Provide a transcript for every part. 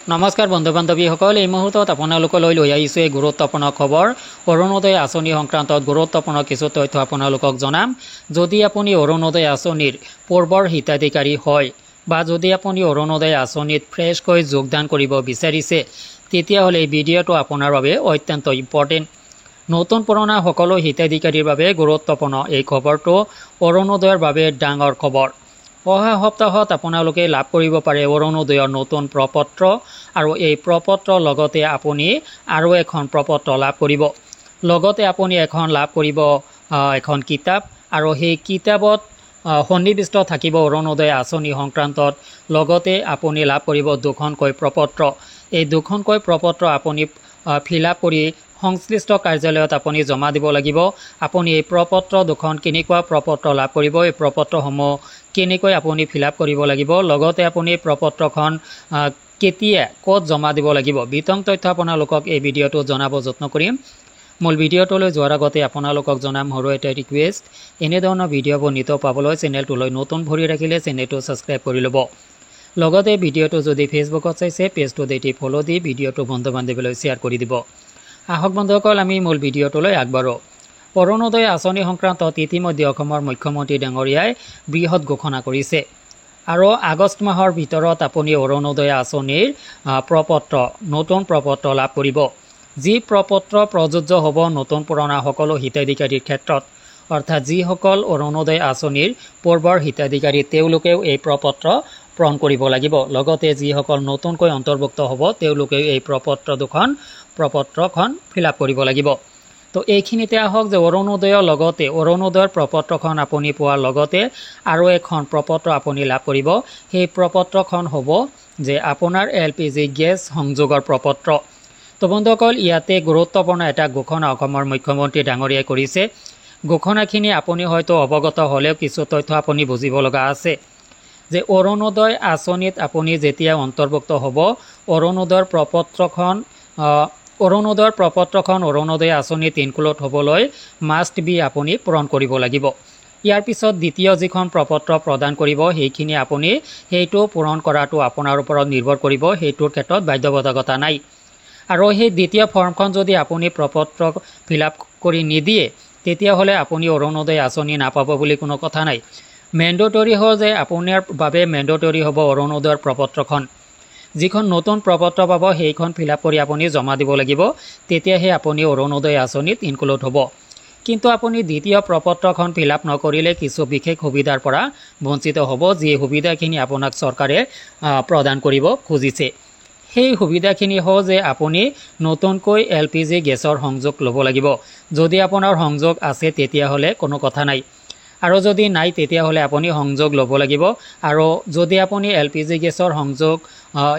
নমস্কাৰ বন্ধু বান্ধৱীসকল, এই মুহূৰ্তত আপোনালোকলৈ লৈ আহিছোঁ এই গুৰুত্বপূৰ্ণ খবৰ। অৰুণোদয় আঁচনি সংক্ৰান্তত গুৰুত্বপূৰ্ণ কিছু তথ্য আপোনালোকক জনাম। যদি আপুনি অৰুণোদয় আঁচনিৰ পূৰ্বৰ হিতাধিকাৰী হয় বা যদি আপুনি অৰুণোদয় আঁচনিত ফ্ৰেছকৈ যোগদান কৰিব বিচাৰিছে, তেতিয়াহ'লে এই ভিডিঅ'টো আপোনাৰ বাবে অত্যন্ত ইম্পৰ্টেণ্ট। নতুন পুৰণা সকলো হিতাধিকাৰীৰ বাবে গুৰুত্বপূৰ্ণ এই খবৰটো অৰুণোদয়ৰ বাবে ডাঙৰ খবৰ। অহা সপ্তাহত আপোনালোকে লাভ কৰিব পাৰে অৰুণোদয়ৰ নতুন প্ৰপত্ৰ, আৰু এই প্ৰপত্ৰৰ লগতে আপুনি আৰু এখন প্ৰপত্ৰ লাভ কৰিব। লগতে আপুনি লাভ কৰিব এখন কিতাপ, আৰু সেই কিতাপত সন্নিৱিষ্ট থাকিব অৰুণোদয় আঁচনি সংক্ৰান্তত। লগতে আপুনি লাভ কৰিব দুখনকৈ প্ৰপত্ৰ। এই দুখনকৈ প্ৰপত্ৰ আপুনি ফিল আপ কৰি সংশ্লিষ্ট কাৰ্যালয়ত আপুনি জমা দিব লাগিব। আপুনি এই প্ৰপত্ৰ দুখন কেনেকুৱা প্ৰপত্ৰ লাভ কৰিব, এই প্ৰপত্ৰসমূহ কেনেকৈ আপুনি ফিল আপ কৰিব লাগিব, লগতে আপুনি প্ৰপত্ৰখন কেতিয়া ক'ত জমা দিব লাগিব, বিতং তথ্য আপোনালোকক এই ভিডিঅ'টো জনাব যত্ন কৰিম। মূল ভিডিঅ'টোলৈ যোৱাৰ আগতে আপোনালোকক জনাম সৰু এটা ৰিকুৱেষ্ট, এনেধৰণৰ ভিডিঅ'বোৰ নিতৌ পাবলৈ চেনেলটোলৈ নতুন ভৰি ৰাখিলে চেনেলটো ছাবস্ক্ৰাইব কৰি ল'ব। লগতে ভিডিঅ'টো যদি ফেচবুকত চাইছে, পেজটোত এটি ফ'ল' দি ভিডিঅ'টো বন্ধু বান্ধৱীলৈ শ্বেয়াৰ কৰি দিব। আহক বন্ধুসকল, আমি মূল ভিডিঅ'টোলৈ আগবাঢ়ো। অৰুণোদয় আঁচনি সংক্ৰান্তত ইতিমধ্যে অসমৰ মুখ্যমন্ত্ৰী ডাঙৰীয়াই বৃহৎ ঘোষণা কৰিছে, আৰু আগষ্ট মাহৰ ভিতৰত আপুনি অৰুণোদয় আঁচনিৰ নতুন প্ৰপত্ৰ লাভ কৰিব। যি প্ৰপত্ৰ প্ৰযোজ্য হ'ব নতুন পুৰণা সকলো হিতাধিকাৰীৰ ক্ষেত্ৰত, অৰ্থাৎ যিসকল অৰুণোদয় আঁচনিৰ পূৰ্বৰ হিতাধিকাৰী তেওঁলোকেও এই প্ৰপত্ৰ পূৰণ কৰিব লাগিব। লগতে যিসকল নতুনকৈ অন্তৰ্ভুক্ত হ'ব তেওঁলোকেও এই প্ৰপত্ৰখন ফিল আপ কৰিব লাগিব। তো এইখিনিতে আহক যে অৰুণোদয়ৰ প্ৰপত্ৰখন আপুনি পোৱাৰ লগতে আৰু এখন প্ৰপত্ৰ আপুনি লাভ কৰিব। সেই প্ৰপত্ৰখন হ'ব যে আপোনাৰ LPG গেছ সংযোগৰ প্ৰপত্ৰ। তো বন্ধুসকল, ইয়াতে গুৰুত্বপূৰ্ণ এটা ঘোষণা অসমৰ মুখ্যমন্ত্ৰী ডাঙৰীয়াই কৰিছে। ঘোষণাখিনি আপুনি হয়তো অৱগত হ'লেও কিছু তথ্য আপুনি বুজিব লগা আছে যে অৰুণোদয় আঁচনিত আপুনি যেতিয়া অন্তৰ্ভুক্ত হ'ব, অৰুণোদয়ৰ প্ৰপত্ৰখন অৰুণোদয় আঁচনিত ইনক্লুড হ'বলৈ মাষ্ট বি আপুনি পূৰণ কৰিব লাগিব। ইয়াৰ পিছত দ্বিতীয় যিখন প্ৰপত্ৰ প্ৰদান কৰিব সেইটো পূৰণ কৰাটো আপোনাৰ ওপৰত নিৰ্ভৰ কৰিব, সেইটোৰ ক্ষেত্ৰত বাধ্যবাধকতা নাই। আৰু সেই দ্বিতীয় ফৰ্মখন যদি আপুনি প্ৰপত্ৰ ফিল আপ কৰি নিদিয়ে, তেতিয়াহ'লে আপুনি অৰুণোদয় আঁচনি নাপাব বুলি কোনো কথা নাই। মেণ্ডেটৰী হ'ল যে আপোনাৰ বাবে মেণ্ডেটৰী হ'ব অৰুণোদয়ৰ প্ৰপত্ৰখন। যিখন নতুন প্ৰপত্ৰ পাব সেইখন ফিল আপ কৰি আপুনি জমা দিব লাগিব, তেতিয়াহে আপুনি অৰুণোদয় আঁচনিত ইনক্লুড হ'ব। কিন্তু আপুনি দ্বিতীয় প্ৰপত্ৰখন ফিল আপ নকৰিলে কিছু বিশেষ সুবিধাৰ পৰা বঞ্চিত হ'ব, যি সুবিধাখিনি আপোনাক চৰকাৰে প্ৰদান কৰিব খুজিছে। সেই সুবিধাখিনি হ'ল যে আপুনি নতুনকৈ LPG গেছৰ সংযোগ ল'ব লাগিব। যদি আপোনাৰ সংযোগ আছে তেতিয়াহ'লে কোনো কথা নাই, আৰু যদি নাই তেতিয়াহ'লে আপুনি সংযোগ ল'ব লাগিব। আৰু যদি আপুনি LPG গেছৰ সংযোগ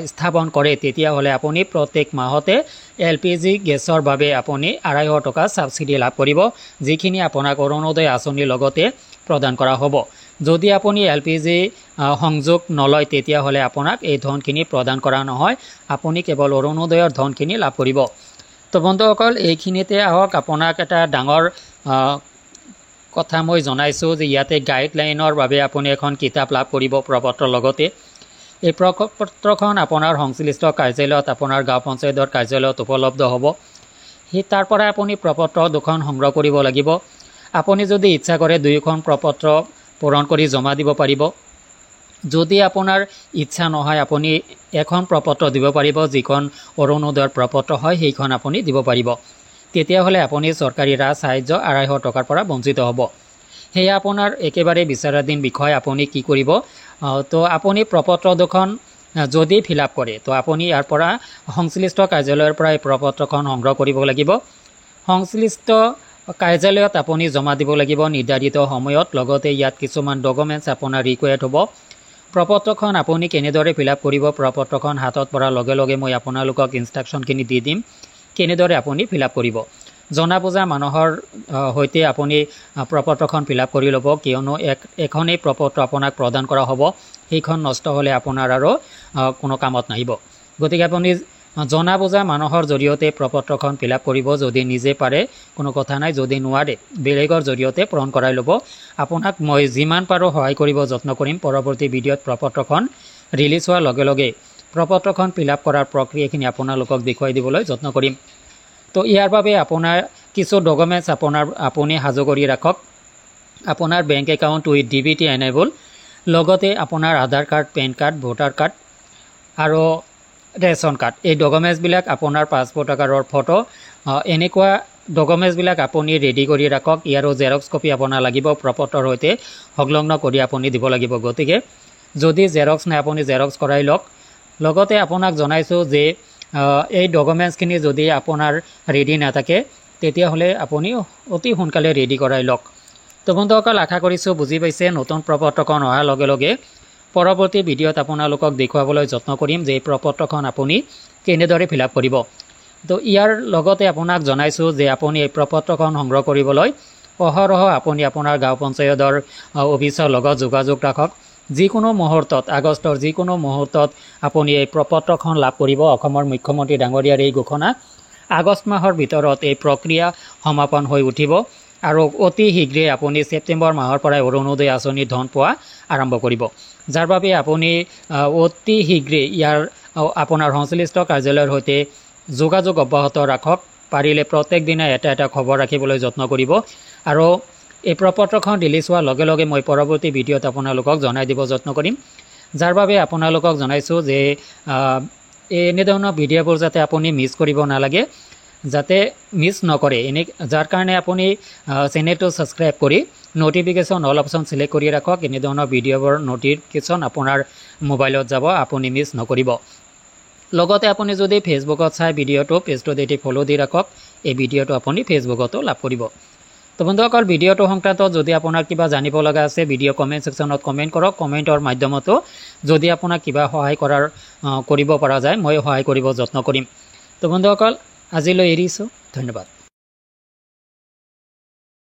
স্থাপন কৰে, তেতিয়াহ'লে আপুনি প্ৰত্যেক মাহতে LPG গেছৰ বাবে আপুনি 250 টকা ছাবচিডি লাভ কৰিব, যিখিনি আপোনাক অৰুণোদয় আঁচনিৰ লগতে প্ৰদান কৰা হ'ব। যদি আপুনি LPG সংযোগ নলয়, তেতিয়াহ'লে আপোনাক এই ধনখিনি প্ৰদান কৰা নহয়, আপুনি কেৱল অৰুণোদয়ৰ ধনখিনি লাভ কৰিব। তো বন্ধুসকল, এইখিনিতে আহক আপোনাক এটা ডাঙৰ কথা মই জনাইছোঁ যে ইয়াতে গাইডলাইনৰ বাবে আপুনি এখন কিতাপ লাভ কৰিব প্ৰপত্ৰৰ লগতে। এই প্ৰপত্ৰখন আপোনাৰ সংশ্লিষ্ট কাৰ্যালয়ত, আপোনাৰ গাঁও পঞ্চায়তৰ কাৰ্যালয়ত উপলব্ধ হ'ব। তাৰ পৰা আপুনি প্ৰপত্ৰ দুখন সংগ্ৰহ কৰিব লাগিব। আপুনি যদি ইচ্ছা কৰে 2খন প্ৰপত্ৰ পূৰণ কৰি জমা দিব পাৰিব। যদি আপোনাৰ ইচ্ছা নহয়, আপুনি এখন প্ৰপত্ৰ দিব পাৰিব, যিখন অৰুণোদয়ৰ প্ৰপত্ৰ হয় সেইখন আপুনি দিব পাৰিব। তেতিয়াহ'লে আপুনি চৰকাৰী ৰাজ সাহায্য 250 টকাৰ পৰা বঞ্চিত হ'ব। সেয়া আপোনাৰ একেবাৰে বিচাৰাধীন বিষয়। আপুনি কি কৰিব, তো আপুনি প্ৰপত্ৰ দুখন যদি ফিল আপ কৰে, তো আপুনি ইয়াৰ পৰা সংশ্লিষ্ট কাৰ্যালয়ৰ পৰা এই প্ৰপত্ৰখন সংগ্ৰহ কৰিব লাগিব। সংশ্লিষ্ট কাৰ্যালয়ত আপুনি জমা দিব লাগিব নিৰ্ধাৰিত সময়ত। লগতে ইয়াত কিছুমান ডকুমেণ্টছ আপোনাৰ ৰিকুৱাৰ্ড হ'ব। প্ৰপত্ৰখন আপুনি কেনেদৰে ফিল আপ কৰিব, প্ৰপত্ৰখন হাতত পৰাৰ লগে লগে মই আপোনালোকক ইনষ্ট্ৰাকশ্যনখিনি দি দিম কেনেদৰে আপুনি ফিল আপ কৰিব। জনা বুজা মানুহৰ সৈতে আপুনি প্ৰপত্ৰখন ফিল আপ কৰি ল'ব, কিয়নো এখনেই প্ৰপত্ৰ আপোনাক প্ৰদান কৰা হ'ব, সেইখন নষ্ট হ'লে আপোনাৰ আৰু কোনো কামত নাহিব। গতিকে আপুনি জনা বুজা মানুহৰ জৰিয়তে প্ৰপত্ৰখন ফিল আপ কৰিব। যদি নিজে পাৰে কোনো কথা নাই, যদি নোৱাৰে বেলেগৰ জৰিয়তে পূৰণ কৰাই ল'ব। আপোনাক মই যিমান পাৰোঁ সহায় কৰিব যত্ন কৰিম। পৰৱৰ্তী ভিডিঅ'ত প্ৰপত্ৰখন ৰিলিজ হোৱাৰ লগে লগে প্ৰপত্ৰখন ফিল আপ কৰাৰ প্ৰক্ৰিয়াখিনি আপোনালোকক দেখুৱাই দিবলৈ যত্ন কৰিম। তো ইয়াৰ বাবে আপোনাৰ কিছু ডকুমেণ্টছ আপুনি সাজু কৰি ৰাখক। আপোনাৰ bank account with DBT enable, লগতে আপোনাৰ Aadhaar card, PAN card, voter card আৰু ৰেচন কাৰ্ড। এই ডকুমেণ্টছবিলাক আপোনাৰ পাছপোৰ্ট আকাৰৰ ফটো, এনেকুৱা ডকুমেণ্টছবিলাক আপুনি ৰেডি কৰি ৰাখক। ইয়াৰো জেৰক্স কপি আপোনাৰ লাগিব, প্ৰপত্ৰৰ সৈতে সংলগ্ন কৰি আপুনি দিব লাগিব। গতিকে যদি জেৰক্স নাই আপুনি জেৰক্স কৰাই লওক। লগতে আপোনাক জনাইছোঁ যে এই ডকুমেণ্টছখিনি যদি আপোনাৰ ৰেডি নাথাকে তেতিয়াহ'লে আপুনি অতি সোনকালে ৰেডি কৰাই লওক। তো বন্ধুসকল, আশা কৰিছোঁ বুজি পাইছে। নতুন প্ৰপত্ৰখন অহাৰ লগে লগে পৰৱৰ্তী ভিডিঅ'ত আপোনালোকক দেখুৱাবলৈ যত্ন কৰিম যে এই প্ৰপত্ৰখন আপুনি কেনেদৰে ফিল আপ কৰিব। তো ইয়াৰ লগতে আপোনাক জনাইছোঁ যে আপুনি এই প্ৰপত্ৰখন সংগ্ৰহ কৰিবলৈ অহৰহ আপুনি আপোনাৰ গাঁও পঞ্চায়তৰ অফিচৰ লগত যোগাযোগ ৰাখক। যিকোনো মুহূৰ্তত, আগষ্টৰ যিকোনো মুহূৰ্তত আপুনি এই প্ৰপত্ৰখন লাভ কৰিব। অসমৰ মুখ্যমন্ত্ৰী ডাঙৰীয়াৰ এই ঘোষণা, আগষ্ট মাহৰ ভিতৰত এই প্ৰক্ৰিয়া সমাপন হৈ উঠিব আৰু অতি শীঘ্ৰে আপুনি ছেপ্টেম্বৰ মাহৰ পৰাই অৰুণোদয় আঁচনিৰ ধন পোৱা আৰম্ভ কৰিব। যাৰ বাবে আপুনি অতি শীঘ্ৰে ইয়াৰ আপোনাৰ সংশ্লিষ্ট কাৰ্যালয়ৰ সৈতে যোগাযোগ অব্যাহত ৰাখক। পাৰিলে প্ৰত্যেক দিনাই এটা খবৰ ৰাখিবলৈ যত্ন কৰিব আৰু এই প্ৰপত্ৰখন ৰিলিজ হোৱাৰ লগে লগে মই পৰৱৰ্তী ভিডিঅ'ত আপোনালোকক জনাই দিব যত্ন কৰিম। যাৰ বাবে আপোনালোকক জনাইছোঁ যে এনেধৰণৰ ভিডিঅ'বোৰ যাতে আপুনি মিছ কৰিব নালাগে, যাতে মিছ নকৰে। যাৰ কাৰণে আপুনি চেনেলটো ছাবস্ক্ৰাইব কৰি ন'টিফিকেশ্যন অল অপশ্যন চিলেক্ট কৰি ৰাখক। এনেধৰণৰ ভিডিঅ'বোৰ ন'টিফিকেশ্যন আপোনাৰ মোবাইলত যাব, আপুনি মিছ নকৰিব। লগতে আপুনি যদি ফেচবুকত চাই ভিডিঅ'টো, পেজটোত এটি ফ'ল' দি ৰাখক। এই ভিডিঅ'টো আপুনি ফেচবুকতো লাভ কৰিব। তো বন্ধুসকল, ভিডিঅ'টো সংক্ৰান্তত যদি আপোনাৰ কিবা জানিব লগা আছে, ভিডিঅ' কমেণ্ট ছেকশ্যনত কমেণ্ট কৰক। কমেণ্টৰ মাধ্যমতো যদি আপোনাক কিবা সহায় কৰিব পৰা যায়, মই সহায় কৰিব যত্ন কৰিম। তো বন্ধুসকল, আজিলৈ এৰিছোঁ। ধন্যবাদ।